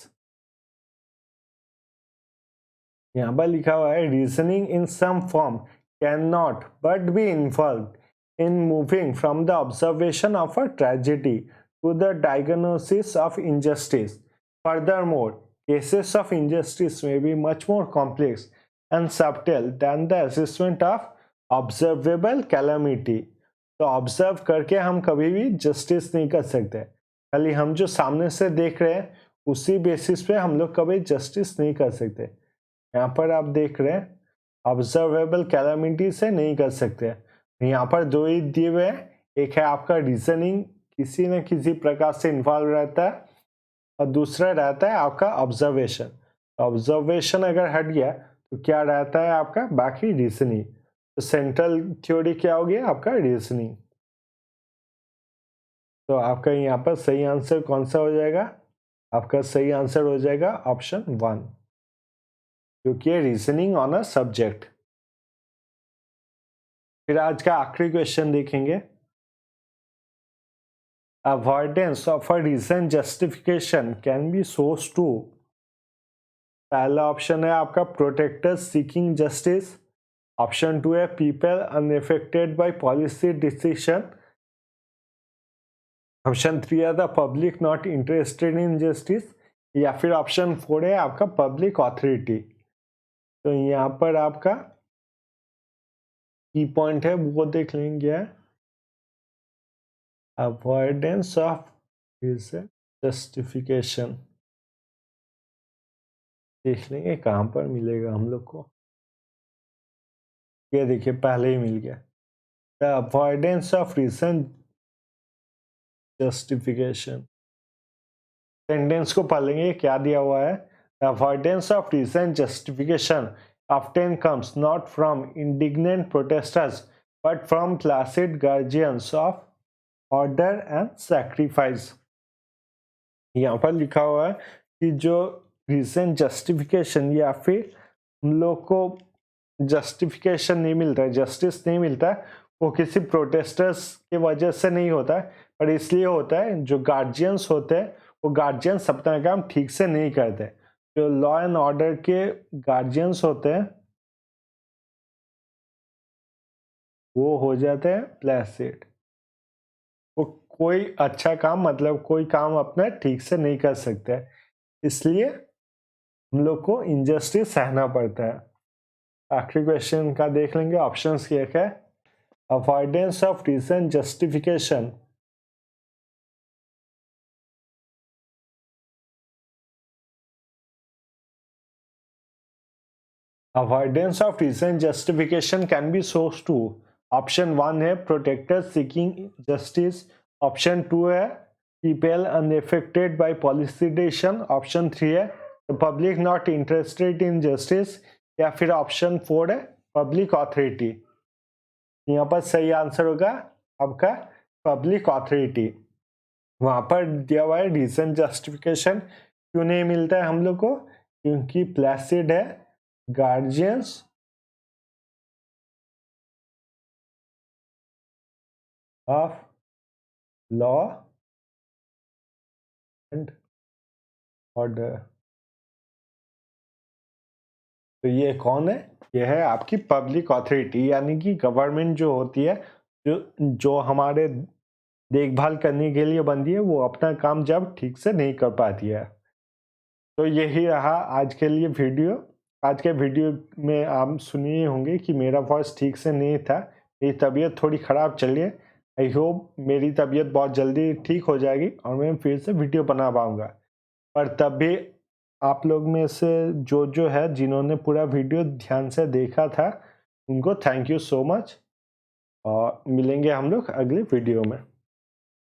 यहाँ पर लिखा हुआ है reasoning in some form can not but be involve in moving from the observation of a tragedy to the diagnosis of injustice. Furthermore cases of injustice may be much more complex and subtle than the assessment of observable calamity। तो ऑब्जर्व करके हम कभी भी जस्टिस नहीं कर सकते, खाली हम जो सामने से देख रहे हैं उसी बेसिस पे हम लोग कभी जस्टिस नहीं कर सकते। यहाँ पर आप देख रहे हैं ऑब्जर्वेबल कैलामिटी से नहीं कर सकते। यहाँ पर दो ही दिए हुए हैं, एक है आपका रीजनिंग किसी न किसी प्रकार से इन्वॉल्व रहता है और दूसरा रहता है आपका ऑब्जर्वेशन। ऑब्जर्वेशन अगर हट गया तो क्या रहता है आपका बाकी रीजनिंग। तो सेंट्रल थ्योरी क्या हो गया आपका रीजनिंग। तो आपका यहाँ पर सही आंसर कौन सा हो जाएगा, आपका सही आंसर हो जाएगा ऑप्शन 1, क्योंकि ये रीजनिंग ऑन अ सब्जेक्ट। फिर आज का आखिरी क्वेश्चन देखेंगे। Avoidance of a reason justification can be source to. पहला ऑप्शन है आपका प्रोटेक्टर्स सीकिंग जस्टिस, ऑप्शन 2 है people unaffected by policy decision, option 3 है the public not interested in justice, या फिर ऑप्शन 4 है आपका पब्लिक ऑथोरिटी। तो यहाँ पर आपका की पॉइंट है वो देख लेंगे, अवॉइडेंस ऑफ जस्टिफिकेशन। देख लेंगे कहाँ पर मिलेगा हम लोग को। ये देखिए पहले ही मिल गया, the avoidance of reason justification. Sentence को पढ़ लेंगे क्या दिया हुआ है। The avoidance of reason justification often comes not from indignant protesters but from placid guardians of order and sacrifice। यहाँ पर लिखा हुआ है कि जो रीजन जस्टिफिकेशन या फिर हम लोग को जस्टिफिकेशन नहीं मिलता है, जस्टिस नहीं मिलता है, वो किसी प्रोटेस्टर्स की वजह से नहीं होता है, पर इसलिए होता है जो गार्जियंस होते हैं वो गार्जियंस अपना काम ठीक से नहीं करते। जो लॉ एंड ऑर्डर के गार्जियंस होते हैं वो हो जाते हैं प्लेसिड। वो कोई अच्छा काम मतलब कोई काम अपना ठीक से नहीं कर सकते, इसलिए हम लोग को इनजस्टिस सहना पड़ता है। आखिरी क्वेश्चन का देख लेंगे। ऑप्शंस क्या है, avoidance of reason justification. Avoidance of reason justification can be source to. Option 1 है प्रोटेक्टर सीकिंग जस्टिस, ऑप्शन 2 है people unaffected by policy decision, option 3 है the public not interested in justice, या फिर ऑप्शन 4 है पब्लिक ऑथोरिटी। यहाँ पर सही आंसर होगा आपका पब्लिक ऑथोरिटी। वहां पर दिया हुआ है रीजन जस्टिफिकेशन क्यों नहीं मिलता है हम लोग को, क्योंकि प्लेसिड है guardians of law and order. तो ये कौन है, ये है आपकी पब्लिक ऑथोरिटी, यानी कि गवर्नमेंट जो होती है, जो हमारे देखभाल करने के लिए बनती है, वो अपना काम जब ठीक से नहीं कर पाती है। तो यही रहा आज के लिए वीडियो। आज के वीडियो में आप सुनिए होंगे कि मेरा वॉइस ठीक से नहीं था, मेरी तबीयत थोड़ी ख़राब चल रही है। आई होप मेरी तबीयत बहुत जल्दी ठीक हो जाएगी और मैं फिर से वीडियो बना पाऊँगा। पर तब भी आप लोग में से जो है जिन्होंने पूरा वीडियो ध्यान से देखा था, उनको थैंक यू सो मच, और मिलेंगे हम लोग अगले वीडियो में।